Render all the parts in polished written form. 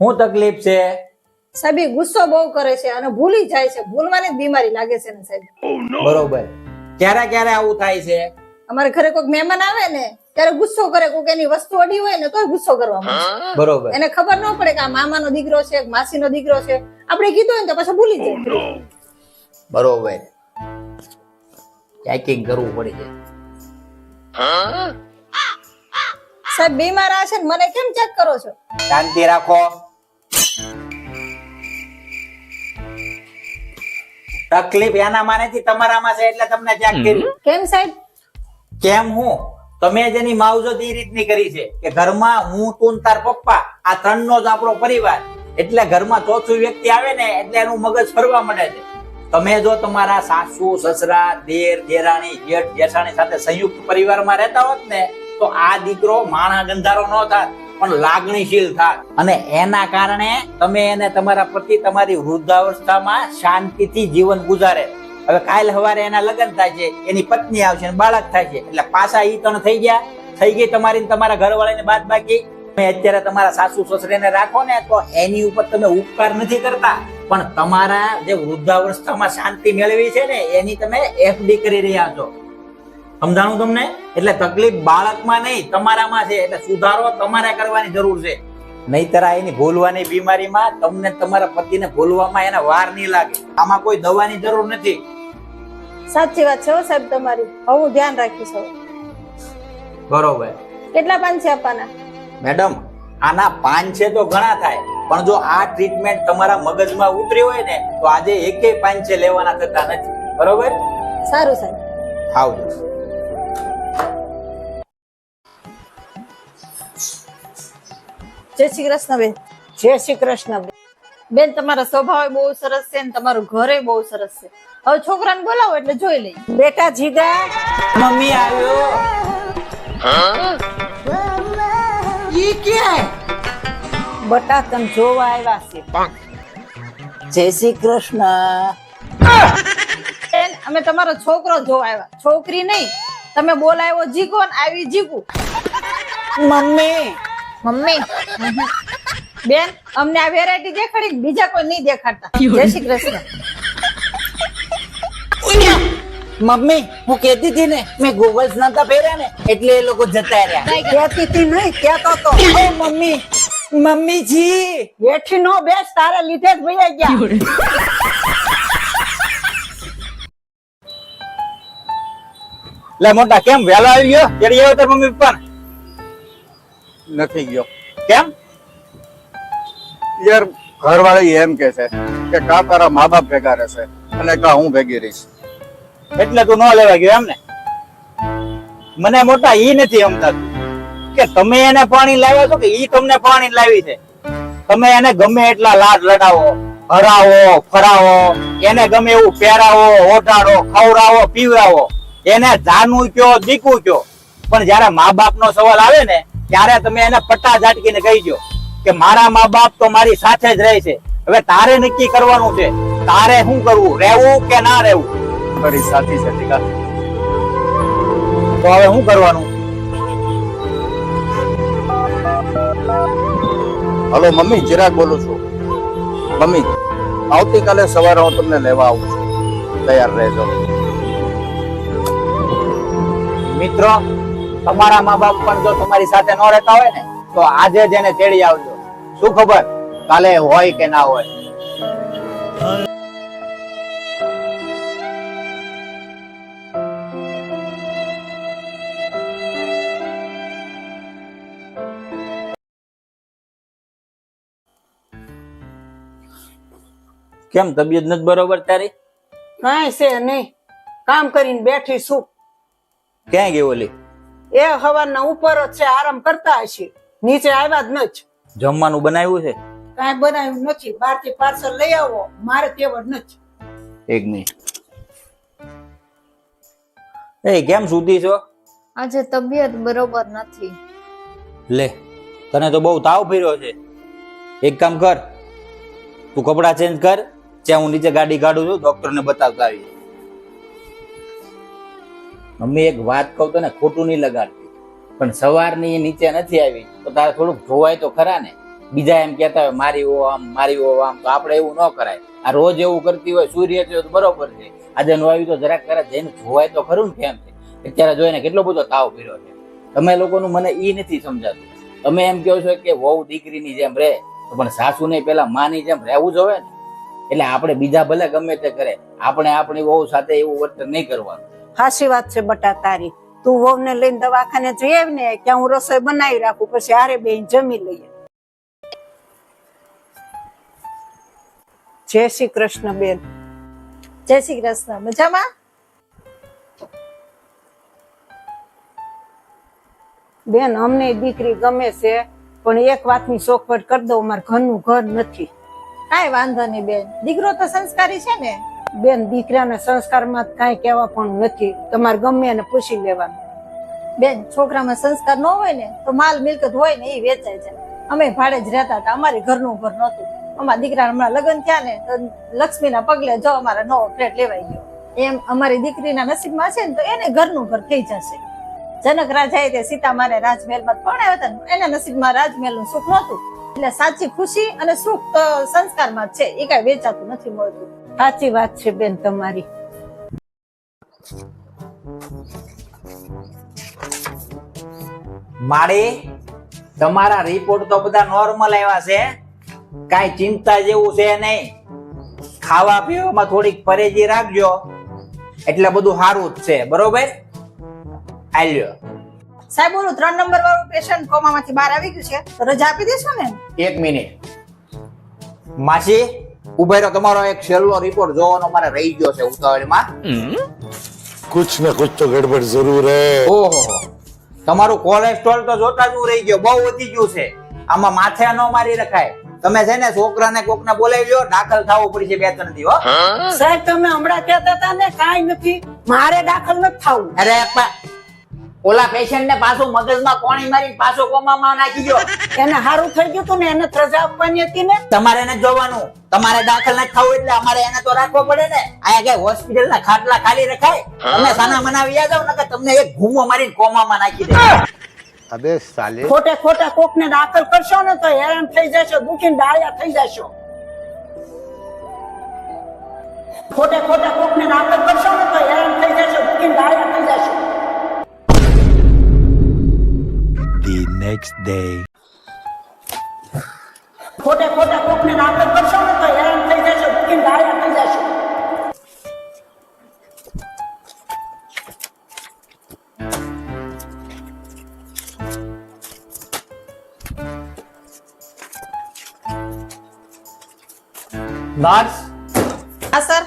શું તકલીફ છે? સાહેબ ઈ ગુસ્સો બહુ કરે છે અને ભૂલી જાય છે. ભૂલવાની જ બીમારી લાગે છે ને સાહેબ. બરોબર. ક્યારે ક્યારે આવું થાય છે? અમારે ઘરે કોઈક મહેમાન આવે ને ત્યારે ગુસ્સો કરે, કોઈક એની વસ્તુ અડી હોય ને તોય ગુસ્સો કરવા માંડે. બરોબર. એને ખબર ન પડે કે આ મામાનો દીકરો છે, માસીનો દીકરો છે. આપણે કીધું હોય ને તો પાછો ભૂલી જાય. બરોબર. ચેકિંગ કરવું પડે છે. સાહેબ બીમાર આ છે ને મને કેમ ચેક કરો છો? શાંતિ રાખો. તકલીફ એનામાં નથી, તમારામાં છે એટલે તમને ચેક કર્યું. કેમ સાહેબ? કેમ હું? તમે જેની માવજત એ રીતની કરી છે કે ઘરમાં હું, તું ને તાર પપ્પા આ ત્રણનો જ આપણો પરિવાર, એટલે ઘરમાં ચોથું વ્યક્તિ આવે ને એટલે એનું મગજ ફરવા માંડે છે. તમે જો તમારા સાસુ, સસરા, દેર, દેરાણી, જેઠ, જેઠાણી સાથે સંયુક્ત પરિવારમાં રહેતા હોત ને તો આ દીકરો માણા ગંધારો ન થાત પણ લાગણીશીલ થાત. અને એના કારણે તમે એને તમારા પતિ તમારી વૃદ્ધાવસ્થામાં શાંતિથી જીવન ગુજારે. હવે કાલ સવારે એના લગ્ન થાય છે, એની પત્ની આવશે અને બાળક થાય છે, એટલે પાછા ઈ ત્રણ થઈ ગયા. થઈ ગઈ તમારી તમારા ઘરવાળાને બાદ બાકી. તમે અત્યારે તમારા સાસુ સસરાને રાખો ને તો એની ઉપર તમે ઉપકાર નથી કરતા, પણ તમારા જે વૃદ્ધાવસ્થામાં શાંતિ મેળવી છે ને એની તમે એફડી કરી રહ્યા છો. સમજાણું તમને? એટલે તકલીફ બાળકમાં નહીં તમારામાં છે, એટલે સુધારો તમારે કરવાની જરૂર છે. નહીતર એની ભૂલવાની બીમારીમાં તમને તમારા પતિને ભૂલવામાં એના વાર નહીં લાગે. આમાં કોઈ દવાની જરૂર નથી. સાચી વાત છે હો સાહેબ તમારી. હવે હું ધ્યાન રાખીશ હવે. બરોબર. કેટલા પાન છે આપવાના? મેડમ આના 5 છે તો ઘણા થાય, પણ જો આ ટ્રીટમેન્ટ તમારા મગજમાં ઉતરી હોય ને તો આજે એકેય 5 છે લેવાના થતા નથી. બરોબર? સારું સાહેબ. આવજો. જય શ્રી કૃષ્ણ બેન. જય શ્રી કૃષ્ણ બેન. બેન તમારો સ્વભાવ બહુ સરસ છે ને તમારું ઘરે બહુ સરસ છે. હવે છોકરાને બોલાવો એટલે જોઈ લઈએ. બેટા જીગા, મમ્મી આવ્યો. ઈ કે બટા તને જોવા આવ્યા છે. જય શ્રી કૃષ્ણ. બેન અમે તમારો છોકરો જોવા આવ્યા, છોકરી નહીં. તમે બોલાવ્યો જીગો ને આવી જીગુ. મમ્મી મમ્મી બેન અમને આ વેરાયટી દેખાડી, બીજા કોઈ નહીં દેખાડતા. જય શ્રી કૃષ્ણ. મમ્મી હું કહેતી હતી ને મેં ગોગલ્સ નતા પહેર્યા ને એટલે એ લોકો જતા રહ્યા. કહેતી હતી નહીં, કહેતો તો. ઓ મમ્મી, મમ્મીજી બેઠી નો બેસ, તારે લીધે જ ભઈ ગયા. લે મોટા કેમ વહેલો આવી ગયો? તેડી આવ્યો તાર મમ્મી પપ્પા? નથી ગયો કેમ? યાર ઘરવાળી એમ કે છે કે કા તારા મા બાપ ભેગા રહેશે અને કા હું ભેગી રહીશ. એટલે તું ન લેવા ગયો એમ ને? મને મોટા ઈ નથી સમજાતું કે તમે એને પાણી લાવ્યા છો કે ઈ તમને પાણી લાવી છે. તમે એને ગમે એટલા લાડ લડાવો, હરાવો, ફરાવો, એને ગમે એવું પહેરાવો, ઓઢાડો, ખવડાવો, પીવડાવો, એને જાનું કયો, દીકું કયો, પણ જયારે મા બાપ નો સવાલ આવે ને ત્યારે તમે એને પટ્ટા ઝાટકીને કહી દો કે મારા મા બાપ તો મારી સાથે જ રહે છે. હવે તારે નક્કી કરવાનું છે, તારે શું કરવું, રહેવું કે ના રહેવું. મારી સાથી છે ટીકા. તો હવે શું કરવાનું? હલો મમ્મી, ચિરાગ બોલું છું. મમ્મી આવતીકાલે સવારે હું તમને લેવા આવું છું, તૈયાર રહેજો. મિત્રો તમારા મા બાપ પણ જો તમારી સાથે ન રહેતા હોય ને તો આજે જ એને તેડી આવજો. શું ખબર કાલે હોય કે ના હોય. કેમ તબિયત નથી બરોબર તારી? કાંઈ છે નહીં, કામ કરીને બેઠી છું. ક્યાં ગઈ ઓલી? એ હવારના ઉપર જ છે, આરામ કરતા હશે, નીચે આવ્યા જ નથી. જમવાનું બનાવ્યું છે? કાંઈ બનાવ્યું નથી, બહારથી પાર્સલ લઈ આવો, મારે તેવડ નથી. એક મિનિટ. એ કેમ સૂતી છો? આજે તબિયત બરોબર નથી. લે તને તો બહુ તાવ ફર્યો છે. એક કામ કર, તું કપડા ચેન્જ કર, ત્યાં હું નીચે ગાડી કાઢું છું, ડોક્ટરને બતાવતા આવી. મમ્મી એક વાત કહું તો ને ખોટું નહીં લગાડતી, પણ સવારની નીચે નથી આવી તો તારે થોડુંક જોવાય તો ખરા ને. બીજા એમ કહેતા હોય મારી ઓ આમ મારી ઓ આમ, તો આપણે એવું ન કરાય. આ રોજ એવું કરતી હોય સૂર્ય છે તો બરોબર છે, આજે નો આવી તો જરાક કરે જઈને જોવાય તો ખરું ને કેમ છે. અત્યારે જોઈને કેટલો બધો તાવ પીડ્યો છે. તમે લોકોનું મને ઈ નથી સમજાતું. તમે એમ કહો છો કે વહુ દીકરીની જેમ રહે, તો પણ સાસુ ને પેલા માની જેમ રહેવું જોવે ને. એટલે આપણે બીજા ભલે ગમે તે કરે, આપણે આપણી વહુ સાથે એવું વર્તન નહીં કરવાનું. હાચી વાત છે બટા તારી. તું વહુ ને લઈને દવાખાને જઈ આવી ને, ત્યાં હું રસોઈ બનાવી રાખું, પછી હારે બેન જમી લઈએ. જય શ્રી કૃષ્ણ બેન. જય શ્રી કૃષ્ણ. મજામાં? બેન અમને દીકરી ગમે છે, પણ એક વાતની ચોખવટ કરી દો, અમારે ઘરનું ઘર નથી. કાંઈ વાંધો નહીં બેન, દીકરો તો સંસ્કારી છે ને. બેન દીકરાના સંસ્કારમાં કાંઈ કહેવા પણ નથી, તમારે ગમે એને પૂછી લેવાનું. બેન છોકરામાં સંસ્કાર ન હોય ને તો માલ મિલકત હોય ને એ વેચાય છે. અમે ભાડે જ રહેતા હતા, અમારે ઘરનું ઘર નહોતું. અમારા દીકરા હમણાં લગ્ન થયા ને તો લક્ષ્મીના પગલે જો અમારા નવો ફ્લેટ લેવાઈ ગયો. એમ અમારી દીકરીના નસીબમાં છે ને તો એને ઘરનું ઘર થઈ જશે. જનક રાજાએ તે સીતા માને રાજમહેલમાં પરણાવ્યા હતા ને, એના નસીબમાં રાજમહેલનું સુખ નહોતું. એટલે સાચી ખુશી અને સુખ તો સંસ્કારમાં જ છે, એ કઈ વેચાતું નથી મળતું. સાચી વાત છે બેન તમારી. મારી તમારા રિપોર્ટ તો બધા નોર્મલ આવ્યા છે, કાંઈ ચિંતા જેવું છે નહીં. ખાવા પીવામાં થોડીક પરેજી રાખજો એટલે બધું સારું જ છે, બરોબર? આલ્યો. સાહેબ ઓલું 3 નંબર વાળું પેશન્ટ કોમામાંથી બહાર આવી ગયું છે, તો રજા આપી દેશો ને? 1 મિનિટ માસી ઉભા રહો, તમારો એક છેલ્લો રિપોર્ટ જોવાનો મારે રહી ગયો છે ઉતાવળમાં. कुछ न कुछ तो गड़बड़ जरूर है। ઓહો, તમારું કોલેસ્ટ્રોલ તો જોતા જ હું રહી ગયો, બહુ વધી ગયું છે. આમાં માથે ન મારી રખાય. તમે છે ને છોકરાને કોકને બોલાવી લ્યો, દાખલ થવું પડશે 2-3 દી. હો સાહેબ તમે હમણાં કહેતા હતા ને કાંઈ નથી, મારે દાખલ નથી થવું. અરે ઓલા પેશન્ટ ને પાછું મગજમાં કોણી મારી પાછો કોમામાં નાખી દો. એને સારું થઈ ગયું તું ને, એને રજા આપવાની હતી ને. તમારે નથી જોવાનું, તમારે દાખલ નથી થવું એટલે અમારે એને તો રાખવો પડે ને. અહીંયા કઈ હોસ્પિટલ ના ખાટલા ખાલી રખાય? તમે સાના મનાવી જાવ ને, તમને એક ઘૂમો મારીને કોમામાં નાખી દે. अबे साले। ખોટે ખોટા કોક ને દાખલ કરશો ને તો હેરાન થઈ જશો, દુખીને ડાયા થઈ જશો. ખોટે ખોટા કોક ને દાખલ કરશો ને તો હેરાન થઈ જશો, દુખીને ડાયા થઈ જશો. The next day. ખોટે ખોટા કોક ને દાખલ કરશો ને તો હેરાન થઈ જશો, દુખીને ડાયા થઈ જશો. નર્સ, હા સર.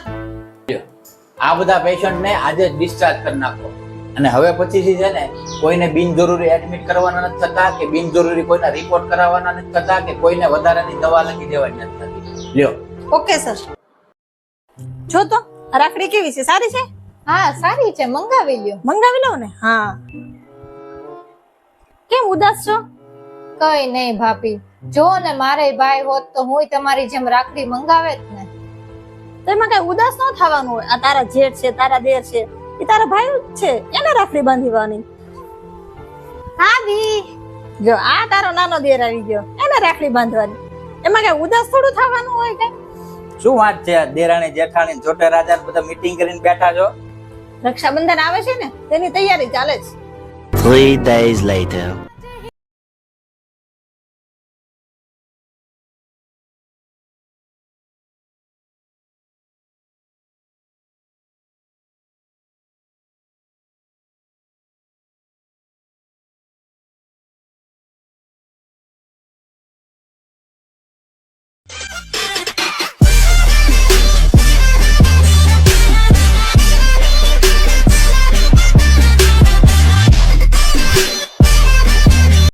આ બધા પેશન્ટ ને આજે ડિસ્ચાર્જ કરી નાખો. અને હવે પછીથી છે ને કોઈને બિનજરૂરી એડમિટ કરવાના નથી થતા, કે બિનજરૂરી કોઈના રિપોર્ટ કરાવવાના નથી થતા, કે કોઈને વધારાની દવા લખી દેવાની નથી થતી. લ્યો. Okay sir. જો તો આ રાખડી કેવી છે, સારી છે? હા સારી છે, મંગાવી લ્યો. મંગાવી લો ને. હા. કેમ ઉદાસ છો? કઈ નહીં ભાભી, જો ને મારે ભાઈ હોત તો હું તમારી જેમ રાખડી મંગાવે જ ને. તો એમાં કઈ ઉદાસ ન થવાનું હોય. આ તારા જેઠ છે, તારા દેર છે, એ તારા ભાઈ જ છે, એને રાખડી બાંધવાની. ભાભી જો આ તારો નાનો દેર આવી ગયો, એને રાખડી બાંધવાની. એમાં કઈ ઉદાસ થોડું થવાનું હોય કઈ? શું વાત છે? દેરાણી જેઠાણી છોટે રાજા બધા મીટિંગ કરીને બેઠા છો. રક્ષાબંધન આવે છે ને, તેની તૈયારી ચાલે છે. 3 days later.